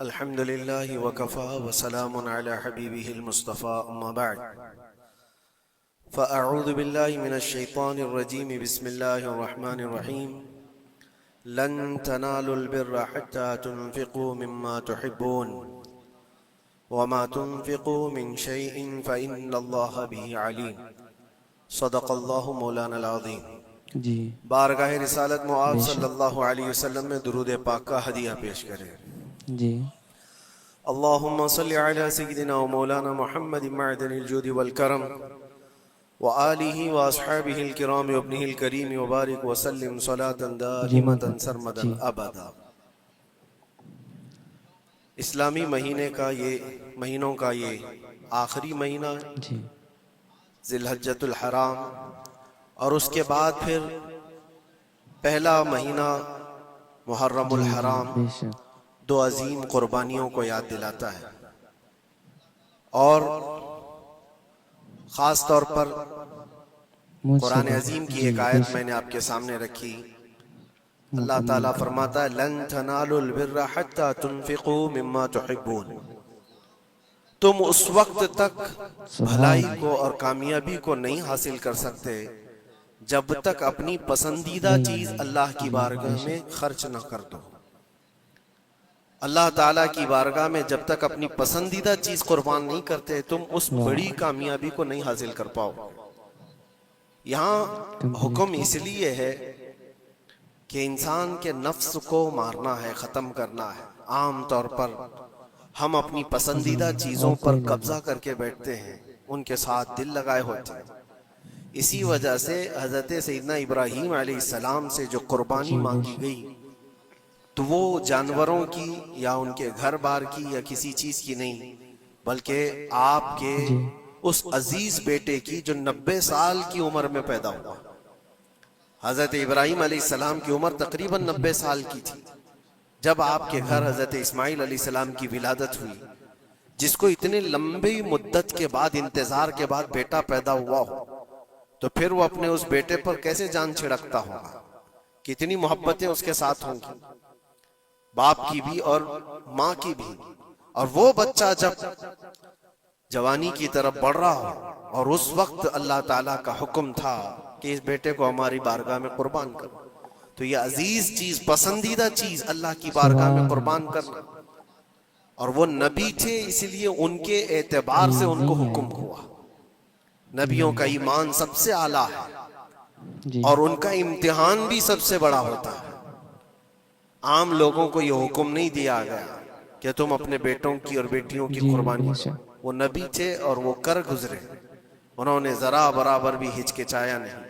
الحمد لله وكفى وسلام على حبيبه المصطفى أما بعد فأعوذ بالله من الشيطان الرجيم بسم الله الرحمن الرحيم لن تنالوا البر حتى تنفقوا مما تحبون وما تنفقوا من شيء فإن الله به عليم صدق الله مولانا العظيم جی بارگاہ رسالت معاذ صلی اللہ علیہ وسلم میں درود پاک کا ہدیہ پیش کریں. جی اللهم صل على سيدنا ومولانا محمد معدن الجود والكرم وآله وأصحابه الكرام وابنه الكريم وبارك وسلم صلاة دائمة سرمدا أبدا. اسلامی مہینوں کا یہ آخری مہینہ جی ذی الحجۃ الحرام، اور اس کے بعد پھر پہلا مہینہ محرم الحرام بے شک دو عظیم قربانیوں کو یاد دلاتا ہے. اور خاص طور پر قرآن عظیم کی ایک آیت میں نے آپ کے سامنے رکھی. اللہ تعالیٰ فرماتا ہے لن تنالوا البر حتى تنفقوا مما تحبون. تم اس وقت تک بھلائی کو اور کامیابی کو نہیں حاصل کر سکتے جب تک اپنی پسندیدہ چیز اللہ کی بارگاہ میں خرچ نہ کر دو. اللہ تعالیٰ کی بارگاہ میں جب تک اپنی پسندیدہ چیز قربان نہیں کرتے تم اس بڑی کامیابی کو نہیں حاصل کر پاؤ. یہاں حکم اس لیے ہے کہ انسان کے نفس کو مارنا ہے، ختم کرنا ہے. عام طور پر ہم اپنی پسندیدہ چیزوں پر قبضہ کر کے بیٹھتے ہیں، ان کے ساتھ دل لگائے ہوتے ہیں. اسی وجہ سے حضرت سیدنا ابراہیم علیہ السلام سے جو قربانی مانگی گئی تو وہ جانوروں کی یا ان کے گھر بار کی یا کسی چیز کی نہیں، بلکہ آپ کے اس عزیز بیٹے کی جو 90 سال کی عمر میں پیدا ہوا. حضرت ابراہیم علیہ السلام کی عمر تقریباً 90 سال کی تھی جب آپ کے گھر حضرت اسماعیل علیہ السلام کی ولادت ہوئی. جس کو اتنے لمبی مدت کے بعد، انتظار کے بعد بیٹا پیدا ہوا ہو تو پھر وہ اپنے اس بیٹے پر کیسے جان چھڑکتا ہوگا، کتنی محبتیں اس کے ساتھ ہوں گی، باپ کی بھی اور ماں کی بھی. اور وہ بچہ جب جوانی کی طرف بڑھ رہا ہو اور اس وقت اللہ تعالیٰ کا حکم تھا کہ اس بیٹے کو ہماری بارگاہ میں قربان کرو، تو یہ عزیز چیز، پسندیدہ چیز اللہ کی بارگاہ میں قربان کرنا. اور وہ نبی تھے اس لیے ان کے اعتبار سے ان کو حکم ہوا. نبیوں کا ایمان سب سے اعلیٰ ہے اور ان کا امتحان بھی سب سے بڑا ہوتا ہے. عام لوگوں کو یہ حکم نہیں دیا گیا کہ تم اپنے بیٹوں کی اور بیٹیوں کی قربانی کرو. وہ نبی تھے اور وہ کر گزرے، انہوں نے ذرا برابر بھی ہچکچایا نہیں،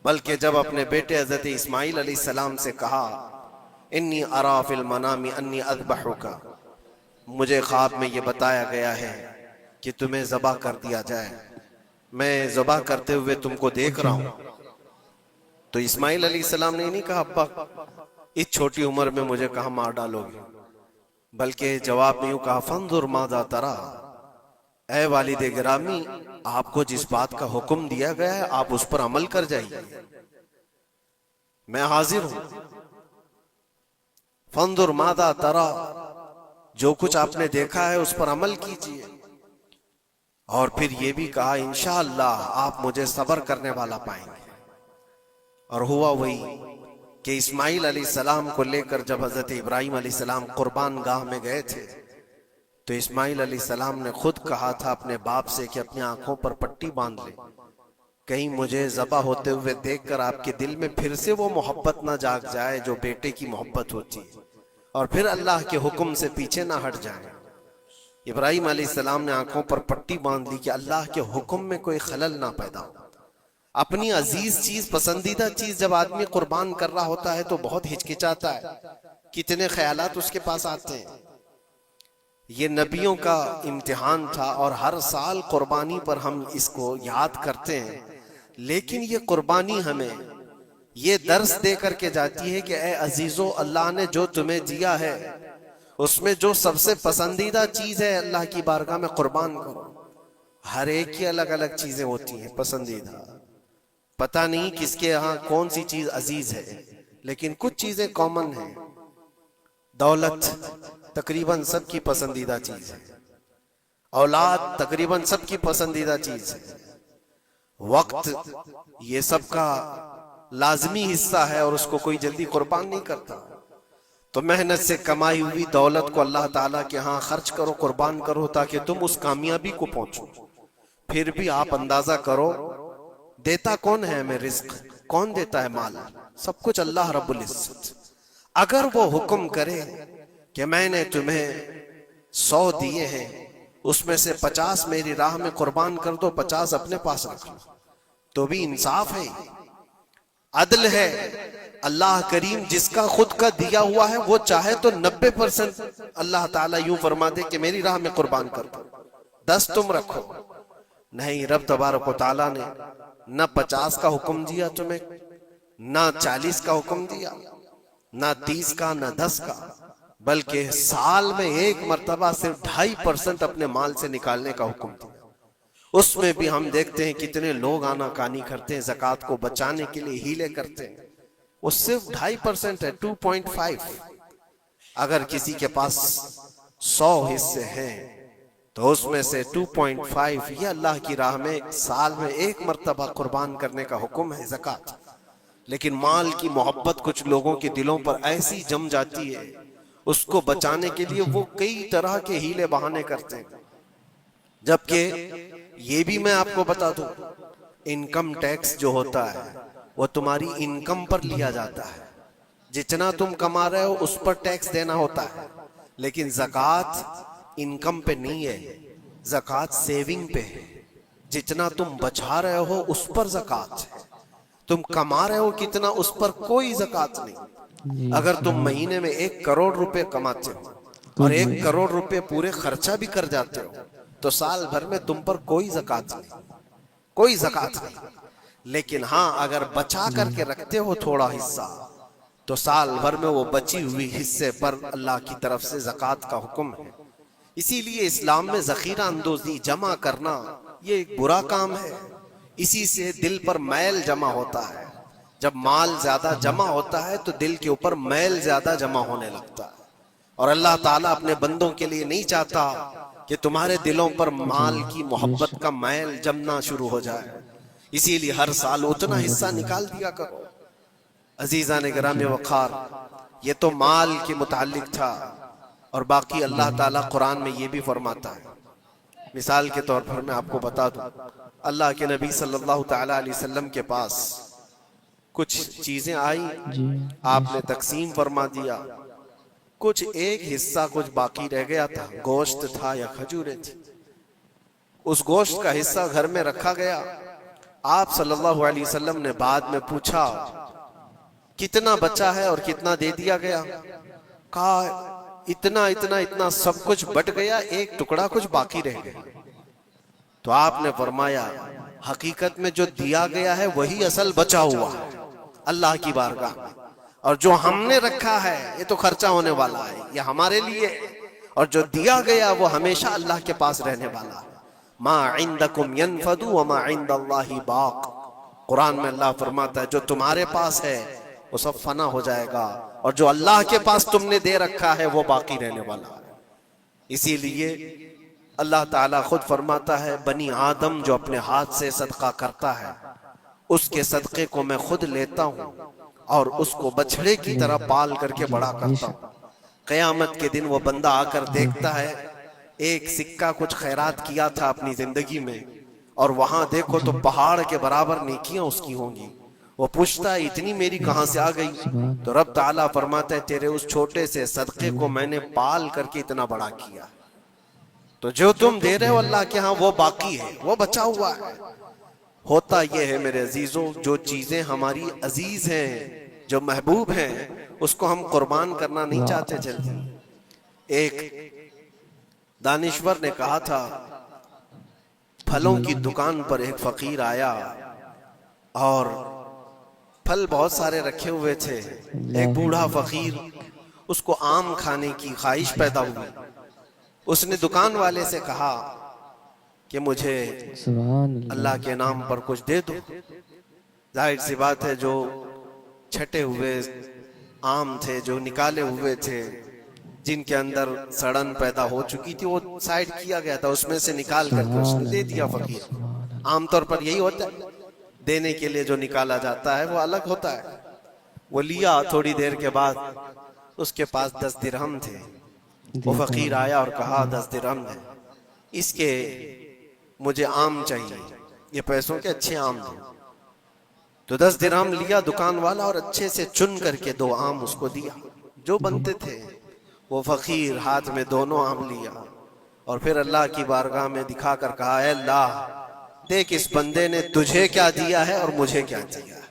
بلکہ جب اپنے بیٹے حضرت اسماعیل علیہ السلام سے کہا انی ارا فی المنام انی اذبحک، مجھے خواب میں یہ بتایا گیا ہے کہ تمہیں ذبح کر دیا جائے، میں ذبح کرتے ہوئے تم کو دیکھ رہا ہوں. تو اسماعیل علیہ السلام نے نہیں کہا ابا اس چھوٹی عمر میں مجھے کہاں مار ڈالو گے، بلکہ جواب میں یوں کہا فانظر ماذا ترى، اے والد گرامی آپ کو جس بات کا حکم دیا گیا ہے آپ اس پر عمل کر جائیے، میں حاضر ہوں. فانظر ماذا ترى، جو کچھ آپ نے دیکھا ہے اس پر عمل کیجئے. اور پھر یہ بھی کہا انشاءاللہ آپ مجھے صبر کرنے والا پائیں گے. اور ہوا وہی کہ اسماعیل علیہ السلام کو لے کر جب حضرت ابراہیم علیہ السلام قربان گاہ میں گئے تھے تو اسماعیل علیہ السلام نے خود کہا تھا اپنے باپ سے کہ اپنی آنکھوں پر پٹی باندھ لے، کہیں مجھے ذبح ہوتے ہوئے دیکھ کر آپ کے دل میں پھر سے وہ محبت نہ جاگ جائے جو بیٹے کی محبت ہوتی ہے، اور پھر اللہ کے حکم سے پیچھے نہ ہٹ جائیں. ابراہیم علیہ السلام نے آنکھوں پر پٹی باندھ لی کہ اللہ کے حکم میں کوئی خلل نہ پیدا ہو. اپنی عزیز چیز، پسندیدہ چیز جب آدمی قربان کر رہا ہوتا ہے تو بہت ہچکچاتا ہے، کتنے خیالات اس کے پاس آتے ہیں. یہ نبیوں کا امتحان تھا اور ہر سال قربانی پر ہم اس کو یاد کرتے ہیں، لیکن یہ قربانی ہمیں یہ درس دے کر کے جاتی ہے کہ اے عزیزو، اللہ نے جو تمہیں دیا ہے اس میں جو سب سے پسندیدہ چیز ہے اللہ کی بارگاہ میں قربان کرو. ہر ایک کی الگ الگ چیزیں ہوتی ہیں پسندیدہ، پتہ نہیں کس کے ہاں کون سی چیز عزیز ہے، لیکن کچھ چیزیں کامن ہیں. دولت تقریباً سب کی پسندیدہ چیز ہے، اولاد تقریباً سب کی پسندیدہ چیز ہے، وقت یہ سب کا لازمی حصہ ہے اور اس کو کوئی جلدی قربان نہیں کرتا۔ تو محنت سے کمائی ہوئی دولت کو اللہ تعالیٰ کے ہاں خرچ کرو، قربان کرو، تاکہ تم اس کامیابی کو پہنچو۔ پھر بھی آپ اندازہ کرو دیتا کون ہے ہمیں رزق؟ کون دیتا ہے مال؟ سب کچھ اللہ رب العزت۔ اگر وہ حکم کرے کہ میں نے تمہیں 100 دیے ہیں، اس میں سے 50 میری راہ میں قربان کر دو، 50 اپنے پاس رکھ لو، تو بھی انصاف ہے، عدل ہے۔ اللہ کریم جس کا خود کا دیا ہوا ہے وہ چاہے تو 90% اللہ تعالیٰ یوں فرما دے کہ میری راہ میں قربان کر دو، 10 تم رکھو۔ نہیں، رب تبارک و تعالیٰ نے نہ 50 کا حکم دیا تمہیں، نہ 40 کا حکم دیا، نہ 30 کا، نہ 10 کا، بلکہ سال میں ایک مرتبہ صرف 2.5% اپنے مال سے نکالنے کا حکم دیا۔ اس میں بھی ہم دیکھتے ہیں کتنے لوگ آنا کانی کرتے ہیں، زکوٰۃ کو بچانے کے لیے ہیلے کرتے ہیں۔ وہ صرف 2.5% ہے، 2.5۔ اگر کسی کے پاس 100 حصے ہیں تو اس میں سے 2.5 یہ اللہ کی راہ میں سال میں ایک مرتبہ قربان کرنے کا حکم ہے، زکوٰۃ۔ لیکن مال کی محبت کچھ لوگوں کے دلوں پر ایسی جم جاتی ہے، اس کو بچانے کے لیے وہ کئی طرح کے ہیلے بہانے کرتے ہیں۔ جبکہ یہ بھی میں آپ کو بتا دوں، انکم ٹیکس جو ہوتا ہے وہ تمہاری انکم پر لیا جاتا ہے، جتنا تم کما رہے ہو اس پر ٹیکس دینا ہوتا ہے۔ لیکن زکوٰۃ انکم پہ نہیں ہے، زکوٰۃ سیونگ پہ ہے، جتنا تم بچا رہے ہو اس پر زکوٰۃ ہے۔ تم کما رہے ہو کتنا اس پر کوئی زکوٰۃ نہیں۔ اگر تم مہینے میں 1 کروڑ روپے کماتے ہو اور 1 کروڑ روپے پورے خرچہ بھی کر جاتے ہو تو سال بھر میں تم پر کوئی زکوٰۃ نہیں، کوئی زکوٰۃ نہیں۔ لیکن ہاں اگر بچا کر کے رکھتے ہو تھوڑا حصہ تو سال بھر میں وہ بچی ہوئی حصے پر اللہ کی طرف سے زکوٰۃ کا حکم ہے۔ اسی لیے اسلام میں ذخیرہ اندوزی، جمع کرنا، یہ ایک برا کام ہے۔ اسی سے دل پر میل جمع ہوتا ہے۔ جب مال زیادہ جمع ہوتا ہے تو دل کے اوپر میل زیادہ جمع ہونے لگتا ہے، اور اللہ تعالیٰ اپنے بندوں کے لیے نہیں چاہتا کہ تمہارے دلوں پر مال کی محبت کا میل جمنا شروع ہو جائے۔ اسی لیے ہر سال اتنا حصہ نکال دیا کرو۔ عزیزان گرامی وقار، یہ تو مال کے متعلق تھا، اور باقی اللہ تعالیٰ قرآن میں یہ بھی فرماتا ہے۔ مثال کے طور پر میں آپ کو بتا دوں، اللہ کے نبی صلی اللہ تعالیٰ علیہ وسلم کے پاس کچھ چیزیں آئیں، آپ نے تقسیم فرما دیا، کچھ ایک حصہ کچھ باقی رہ گیا تھا، گوشت تھا یا کھجوریں تھی۔ اس گوشت کا حصہ گھر میں رکھا گیا۔ آپ صلی اللہ علیہ وسلم نے بعد میں پوچھا کتنا بچا ہے اور کتنا دے دیا گیا؟ کہا اتنا اتنا اتنا سب کچھ بٹ گیا، ایک ٹکڑا کچھ باقی رہ گیا۔ تو آپ نے فرمایا حقیقت میں جو دیا گیا ہے وہی اصل بچا ہوا ہے اللہ کی بارگاہ میں، اور جو ہم نے رکھا ہے یہ تو خرچہ ہونے والا ہے، یہ ہمارے لیے، اور جو دیا گیا وہ ہمیشہ اللہ کے پاس رہنے والا ہے۔ ما عندکم ینفد وما عند اللہ باق۔ قرآن میں اللہ فرماتا ہے جو تمہارے پاس ہے وہ سب فنا ہو جائے گا، اور جو اللہ کے پاس تم نے دے رکھا ہے وہ باقی رہنے والا ہے۔ اسی لیے اللہ تعالیٰ خود فرماتا ہے بنی آدم جو اپنے ہاتھ سے صدقہ کرتا ہے اس کے صدقے کو میں خود لیتا ہوں اور اس کو بچھڑے کی طرح پال کر کے بڑا کرتا ہوں۔ قیامت کے دن وہ بندہ آ کر دیکھتا ہے ایک سکہ کچھ خیرات کیا تھا اپنی زندگی میں، اور وہاں دیکھو تو پہاڑ کے برابر نیکیاں اس کی ہوں گی۔ وہ پوچھتا ہے اتنی میری کہاں سے آ گئی؟ تو رب تعالیٰ فرماتا ہے تیرے اس چھوٹے سے صدقے کو میں نے پال کر کے اتنا بڑا کیا۔ تو جو تم دے رہے ہو اللہ کے ہاں وہ باقی ہے، وہ بچا ہوا ہے۔ ہوتا یہ ہے میرے عزیزوں، جو چیزیں ہماری عزیز ہیں، جو محبوب ہیں، اس کو ہم قربان کرنا نہیں چاہتے جلدی۔ ایک دانشور نے کہا تھا پھلوں کی دکان پر ایک فقیر آیا اور پھل بہت سارے رکھے ہوئے تھے۔ ایک بوڑھا فقیر، اس کو آم کھانے کی خواہش پیدا ہوئی۔ اس نے دکان والے سے کہا کہ مجھے اللہ کے نام پر کچھ دے دو۔ ظاہر سی بات ہے جو چھٹے ہوئے آم تھے، جو نکالے ہوئے تھے، جن کے اندر سڑن پیدا ہو چکی تھی وہ سائڈ کیا گیا تھا، اس میں سے نکال کر کے اس نے دے دیا فقیر۔ عام طور پر یہی ہوتا ہے، دینے کے لیے جو نکالا جاتا ہے وہ الگ ہوتا ہے۔ وہ لیا، تھوڑی دیر کے بعد اس کے پاس 10 درہم تھے۔ وہ فقیر آیا اور کہا 10 درہم ہے، اس کے مجھے آم چاہیے، یہ پیسوں کے اچھے آم تھے۔ تو 10 درہم لیا دکان والا اور اچھے سے چن کر کے 2 آم اس کو دیا جو بنتے تھے۔ وہ فقیر ہاتھ میں دونوں آم لیا اور پھر اللہ کی بارگاہ میں دکھا کر کہا، اے اللہ دیکھ اس بندے نے تجھے کیا دیا ہے اور مجھے کیا دیا ہے۔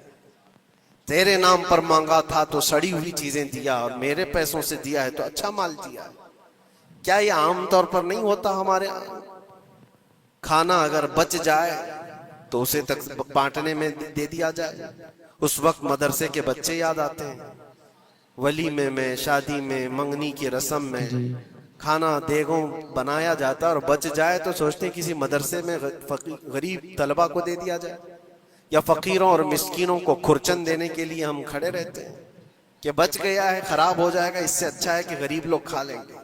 تیرے نام پر مانگا تھا تو سڑی ہوئی چیزیں دیا، اور میرے پیسوں سے دیا ہے تو اچھا مال دیا۔ کیا یہ عام طور پر نہیں ہوتا ہمارے ہاں؟ کھانا اگر بچ جائے تو اسے تک بانٹنے میں دے دیا جائے۔ اس وقت مدرسے کے بچے یاد آتے ہیں، ولیمے میں، شادی میں، منگنی کی رسم میں کھانا دیگوں بنایا جاتا اور بچ جائے تو سوچتے ہیں کسی مدرسے میں غریب طلبہ کو دے دیا جائے، یا فقیروں اور مسکینوں کو کھرچن دینے کے لیے ہم کھڑے رہتے ہیں کہ بچ گیا ہے، خراب ہو جائے گا، اس سے اچھا ہے کہ غریب لوگ کھا لیں گے۔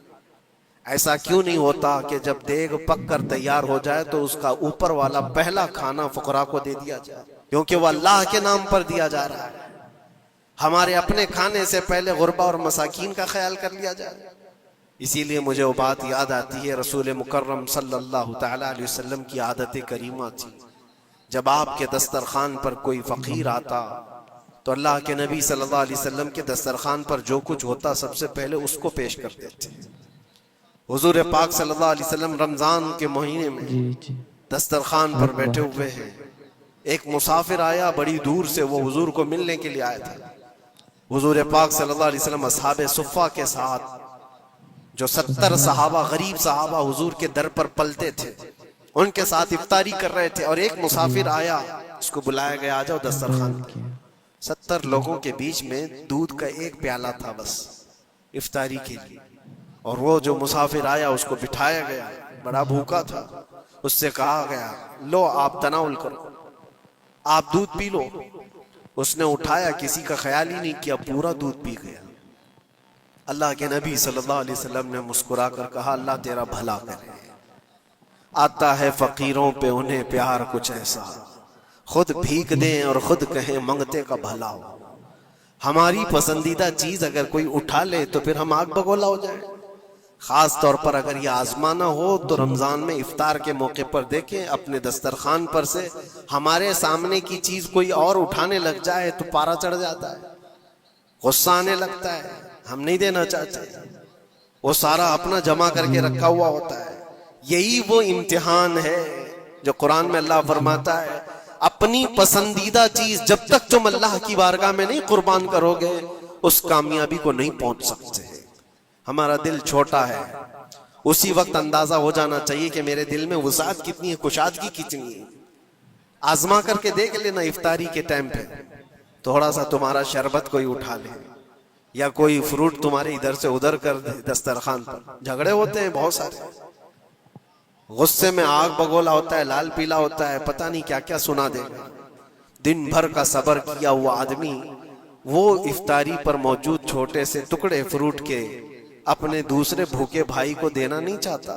ایسا کیوں نہیں ہوتا کہ جب دیگ پک کر تیار ہو جائے تو اس کا اوپر والا پہلا کھانا فقراء کو دے دیا جائے، کیونکہ وہ اللہ کے نام پر دیا جا رہا ہے۔ ہمارے اپنے کھانے سے پہلے غربا اور مساکین کا خیال کر لیا جائے۔ اسی لیے مجھے وہ بات یاد آتی ہے، رسول مکرم صلی اللہ تعالی علیہ وسلم کی عادت کریمہ تھی، جب آپ کے دسترخوان پر کوئی فقیر آتا تو اللہ کے نبی صلی اللہ علیہ وسلم کے دسترخوان پر جو کچھ ہوتا سب سے پہلے اس کو پیش کرتے تھے۔ حضور پاک صلی اللہ علیہ وسلم رمضان کے مہینے میں دسترخوان پر بیٹھے ہوئے ہیں، ایک مسافر آیا بڑی دور سے، وہ حضور کو ملنے کے لیے آیا تھا۔ حضور پاک صلی اللہ علیہ وسلم اصحاب صفہ کے ساتھ، جو 70 صحابہ غریب صحابہ حضور کے در پر پلتے تھے، ان کے ساتھ افطاری کر رہے تھے، اور ایک مسافر آیا، اس کو بلایا گیا، آ جاؤ دسترخوان پر۔ 70 لوگوں کے بیچ میں دودھ کا ایک پیالہ تھا بس افطاری کے لیے، اور وہ جو مسافر آیا اس کو بٹھایا گیا، بڑا بھوکا تھا، اس سے کہا گیا لو آپ تناول کرو، آپ دودھ پی لو۔ اس نے اٹھایا، کسی کا خیال ہی نہیں کیا، پورا دودھ پی گیا۔ اللہ کے نبی صلی اللہ علیہ وسلم نے مسکرا کر کہا، اللہ تیرا بھلا کرے، آتا ہے فقیروں پہ انہیں پیار کچھ ایسا، خود بھیک دیں اور خود کہیں منگتے کا بھلا ہو۔ ہماری پسندیدہ چیز اگر کوئی اٹھا لے تو پھر ہم آگ بگولا ہو جائیں۔ خاص طور پر اگر یہ آزمانا ہو تو رمضان میں افطار کے موقع پر دیکھیں، اپنے دسترخوان پر سے ہمارے سامنے کی چیز کوئی اور اٹھانے لگ جائے تو پارا چڑھ جاتا ہے، غصہ آنے لگتا ہے، ہم نہیں دینا چاہتے، وہ سارا اپنا جمع کر کے رکھا ہوا ہوتا ہے۔ یہی وہ امتحان ہے جو قرآن میں اللہ فرماتا ہے، اپنی پسندیدہ چیز جب تک تم اللہ کی بارگاہ میں نہیں قربان کرو گے اس کامیابی کو نہیں پہنچ سکتے۔ ہمارا دل چھوٹا ہے، اسی وقت اندازہ ہو جانا چاہیے کہ میرے دل میں وسعت کتنی ہے، کشادگی کتنی ہے۔ آزما کر کے دیکھ لینا، افطاری کے ٹائم پہ تھوڑا سا تمہارا شربت کوئی اٹھا لے یا کوئی فروٹ تمہارے ادھر سے ادھر کر دے دسترخوان پر، جھگڑے ہوتے ہیں بہت سارے، غصے میں آگ بگولا ہوتا ہے، لال پیلا ہوتا ہے، پتہ نہیں کیا کیا سنا دے گا۔ دن بھر کا صبر کیا ہوا آدمی وہ افطاری پر موجود چھوٹے سے ٹکڑے فروٹ کے اپنے دوسرے بھوکے بھائی کو دینا نہیں چاہتا،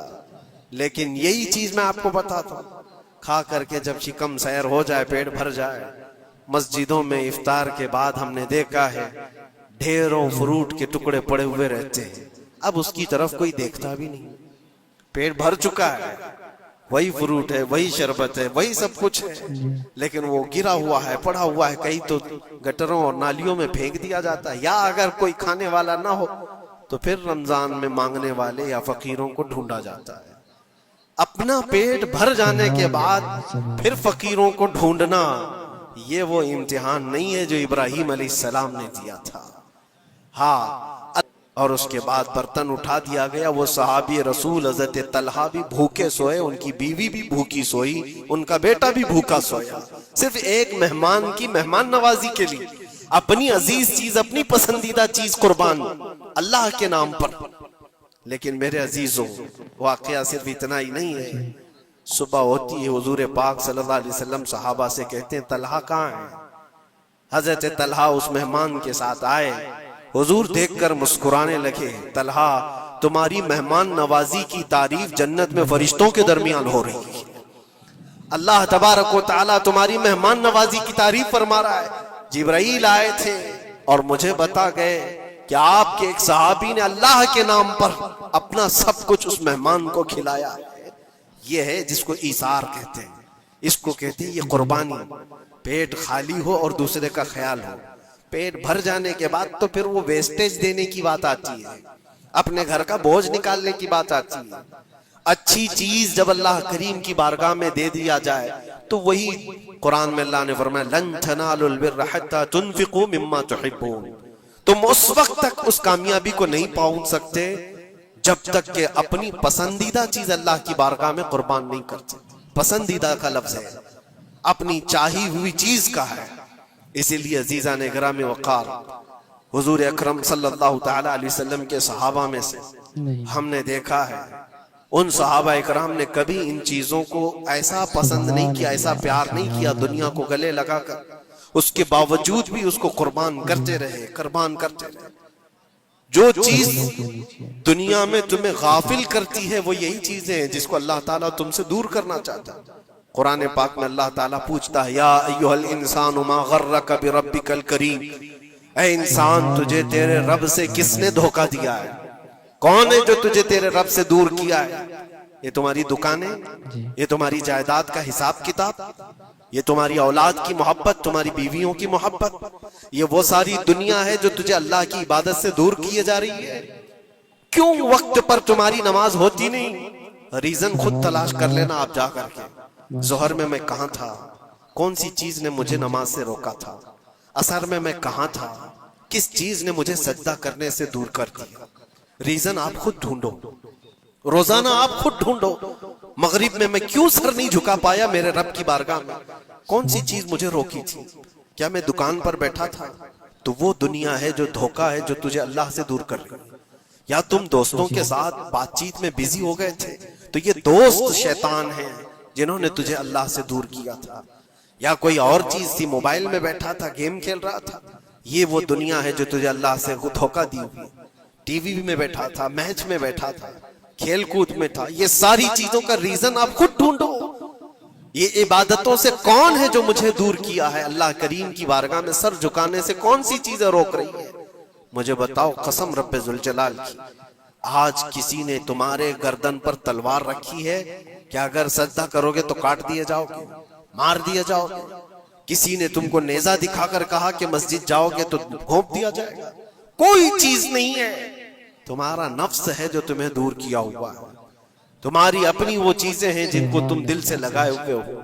لیکن یہی چیز میں آپ کو بتاتا ہوں، کھا کر کے جب شکم سیر ہو جائے، پیٹ بھر جائے، مسجدوں میں افطار کے بعد ہم نے دیکھا ہے ڈھیروں فروٹ کے ٹکڑے پڑے ہوئے رہتے ہیں، اب اس کی طرف کوئی دیکھتا بھی نہیں، پیٹ بھر چکا ہے، وہی فروٹ ہے، وہی شربت ہے، وہی سب کچھ ہے، لیکن وہ گرا ہوا ہے، پڑا ہوا ہے، کہیں تو گٹروں اور نالیوں میں پھینک دیا جاتا ہے، یا اگر کوئی کھانے والا نہ ہو تو پھر رمضان میں مانگنے والے یا فقیروں کو ڈھونڈا جاتا ہے۔ اپنا پیٹ بھر جانے کے بعد پھر فقیروں کو ڈھونڈنا، یہ وہ امتحان نہیں ہے جو ابراہیم علیہ السلام نے دیا تھا۔ ہاں، اور اس کے بعد برتن اٹھا دیا گیا، وہ صحابی رسول حضرت طلحہ بھی بھوکے سوئے، ان کی بیوی بھی بھوکی سوئی، ان کا بیٹا بھی بھوکا سویا، صرف ایک مہمان کی مہمان نوازی کے لیے، اپنی عزیز چیز، اپنی پسندیدہ چیز قربان اللہ کے نام پر۔ لیکن میرے عزیزوں، واقعہ صرف اتنا ہی نہیں ہے، صبح ہوتی ہے، حضور پاک صلی اللہ علیہ وسلم صحابہ سے کہتے ہیں طلحہ کہاں ہے؟ حضرت طلحہ اس مہمان کے ساتھ آئے، حضور دیکھ کر مسکرانے لگے، طلحہ تمہاری مہمان نوازی کی تعریف جنت میں فرشتوں کے درمیان ہو رہی ہے. اللہ تبارک و تعالیٰ تمہاری مہمان نوازی کی تعریف فرما رہا ہے. جبرائیل آئے تھے اور مجھے بتا گئے کہ آپ کے ایک صحابی نے اللہ کے نام پر اپنا سب کچھ اس مہمان کو کھلایا. یہ ہے جس کو ایثار کہتے ہیں, اس کو کہتے ہیں یہ قربانی. پیٹ خالی ہو اور دوسرے کا خیال ہو. پیٹ بھر جانے کے بعد تو پھر وہ ویسٹیج دینے کی بات آتی ہے, اپنے گھر کا بوجھ نکالنے کی بات آتی ہے. اچھی چیز جب اللہ کریم کی بارگاہ میں دے دیا جائے تو وہی قرآن میں اللہ نے فرمایا لن تنالوا البر حتى تنفقوا مما تحبون. تم اس وقت تک اس کامیابی کو نہیں پہنچ سکتے جب تک کہ اپنی پسندیدہ چیز اللہ کی بارگاہ میں قربان نہیں کرتے. پسندیدہ کا لفظ ہے, اپنی چاہی ہوئی چیز کا ہے. اسی لیے عزیزان گرامی وقار, حضور اکرم صلی اللہ تعالی علیہ وسلم کے صحابہ میں سے ہم نے دیکھا ہے ان صحابہ اکرام نے کبھی ان چیزوں کو ایسا پسند نہیں کیا, ایسا پیار نہیں کیا دنیا کو گلے لگا کر. اس کے باوجود بھی اس کو قربان کرتے رہے, قربان کرتے رہے. جو چیز دنیا میں تمہیں غافل کرتی ہے وہ یہی چیزیں ہیں جس کو اللہ تعالیٰ تم سے دور کرنا چاہتا ہے. قرآن پاک میں اللہ تعالیٰ پوچھتا ہے یا ایھا الانسان ما غرک بربک الکریم, اے انسان تجھے تیرے رب سے کس نے دھوکہ دیا ہے؟ کون ہے جو تجھے تیرے رب سے دور کیا ہے؟ یہ تمہاری دکانیں, یہ تمہاری جائیداد کا حساب کتاب, یہ تمہاری اولاد کی محبت, تمہاری بیویوں کی محبت, یہ وہ ساری دنیا ہے جو تجھے اللہ کی عبادت سے دور کیے جا رہی ہے. کیوں وقت پر تمہاری نماز ہوتی نہیں؟ ریزن خود تلاش کر لینا آپ جا کر کے. ظہر میں کہاں تھا, کون سی چیز نے مجھے نماز سے روکا تھا؟ عصر میں کہاں تھا, کس چیز نے مجھے سجدہ کرنے سے دور کر دیا؟ ریزن آپ خود ڈھونڈو, روزانہ آپ خود ڈھونڈو. مغرب میں کیوں سر نہیں جھکا پایا میرے رب کی بارگاہ میں؟ کون سی چیز مجھے روکی تھی؟ کیا میں دکان پر بیٹھا تھا؟ تو وہ دنیا ہے جو دھوکہ ہے جو تجھے اللہ سے دور کر رہی ہے. یا تم دوستوں کے ساتھ بات چیت میں بیزی ہو گئے تھے تو یہ دوست شیطان ہیں جنہوں نے تجھے اللہ سے دور کیا تھا. یا کوئی اور چیز تھی, موبائل میں بیٹھا تھا, گیم کھیل رہا تھا, یہ وہ دنیا ہے جو تجھے اللہ سے دھوکہ دی ہوئی. ٹی وی میں بیٹھا تھا, میچ میں بیٹھا تھا, کھیل کود میں تھا. یہ ساری چیزوں کا ریزن آپ خود ڈھونڈو. یہ عبادتوں سے کون ہے جو مجھے دور کیا ہے؟ اللہ کریم کی بارگاہ میں سر جھکانے سے کون سی چیزیں روک رہی ہیں؟ مجھے بتاؤ قسم رب ذوالجلال کی, آج کسی نے تمہارے گردن پر تلوار رکھی ہے کہ اگر سجدہ کرو گے تو کاٹ دیے جاؤ گے, مار دیے جاؤ گے؟ کسی نے تم کو نیزہ دکھا کر کہا کہ مسجد جاؤ گے تو گھونپ دیا جائے گا؟ کوئی چیز نہیں ہے. تمہارا نفس ہے جو تمہیں دور کیا ہوا ہے. تمہاری اپنی وہ چیزیں ہیں جن کو تم دل سے لگائے ہوئے ہو.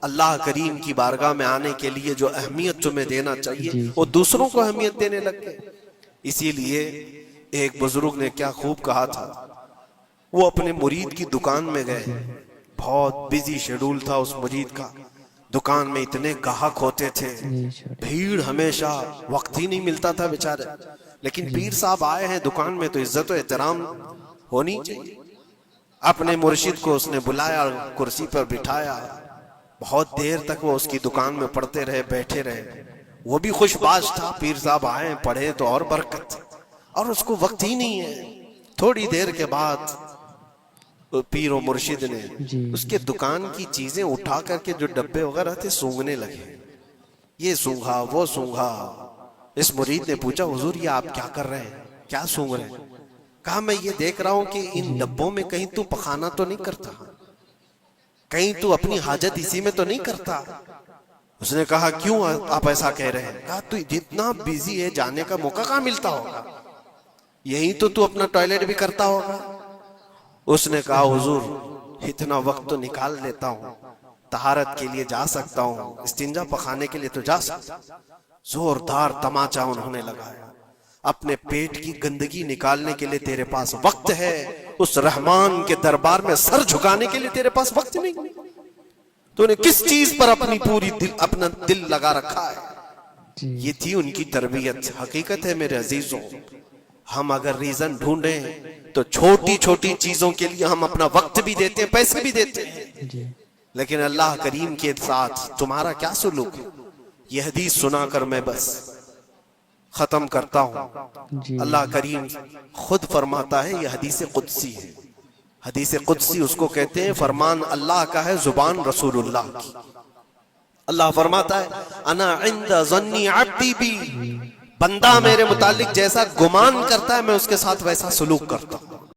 اللہ کریم کی بارگاہ میں آنے کے لیے جو اہمیت تمہیں دینا چاہیے وہ دوسروں کو اہمیت دینے لگ گئے. اسی لیے ایک بزرگ نے کیا خوب کہا تھا, وہ اپنے مرید کی دکان میں گئے, بہت بیزی شیڈول تھا اس مرید کا, دکان میں اتنے گاہک ہوتے تھے, بھیڑ ہمیشہ, وقت ہی نہیں ملتا تھا بیچارے. لیکن پیر صاحب آئے ہیں دکان میں تو عزت و احترام ہونی چاہیے. اپنے مرشد کو اس نے بلایا, کرسی پر بٹھایا, بہت دیر تک وہ اس کی دکان میں پڑھتے رہے, بیٹھے رہے. وہ بھی خوش باش تھا, پیر صاحب آئے پڑھے تو اور برکت, اور اس کو وقت ہی نہیں ہے. تھوڑی دیر کے بعد پیر و مرشد نے اس کے دکان کی چیزیں اٹھا کر کے جو ڈبے وغیرہ تھے سونگنے لگے. یہ سونگا, وہ سونگا. اس مرید نے پوچھا حضور یہ آپ کیا کر رہے ہیں, کیا سونگ رہے ہیں؟ کہا میں یہ دیکھ رہا ہوں کہ ان ڈبوں میں کہیں تو پخانہ تو نہیں کرتا, کہیں تو اپنی حاجت اسی میں تو نہیں کرتا. اس نے کہا کیوں آپ ایسا کہہ رہے ہیں؟ کہا تو جتنا بیزی ہے جانے کا موقع کہاں ملتا ہوگا, یہیں تو اپنا ٹوائلٹ بھی کرتا ہوگا. اس نے کہا حضور اتنا وقت تو نکال لیتا ہوں, طہارت کے لیے جا سکتا ہوں, استنجا پخانے کے لیے تو جا سکتا ہوں. زوردار تماچا انہوں نے لگایا, اپنے پیٹ کی گندگی نکالنے کے لیے تیرے پاس وقت ہے, اس رحمان کے دربار میں سر جھکانے کے لیے تیرے پاس وقت نہیں. تو نے کس چیز پر اپنی پوری اپنا دل لگا رکھا ہے؟ یہ تھی ان کی تربیت. حقیقت ہے میرے عزیزوں, ہم اگر ریزن ڈھونڈیں تو چھوٹی چھوٹی چیزوں کے لیے ہم اپنا وقت بھی دیتے ہیں, پیسے بھی دیتے ہیں, لیکن اللہ کریم کے ساتھ تمہارا کیا سلوک ہے؟ یہ حدیث سنا کر میں بس ختم کرتا ہوں۔ جی اللہ کریم خود فرماتا ہے، یہ حدیث قدسی ہے، حدیث قدسی اس کو کہتے ہیں فرمان اللہ کا ہے، زبان رسول اللہ کی۔ اللہ فرماتا ہے انا عند ظنی عبدی بی، بندہ میرے متعلق جیسا گمان کرتا ہے میں اس کے ساتھ ویسا سلوک کرتا ہوں۔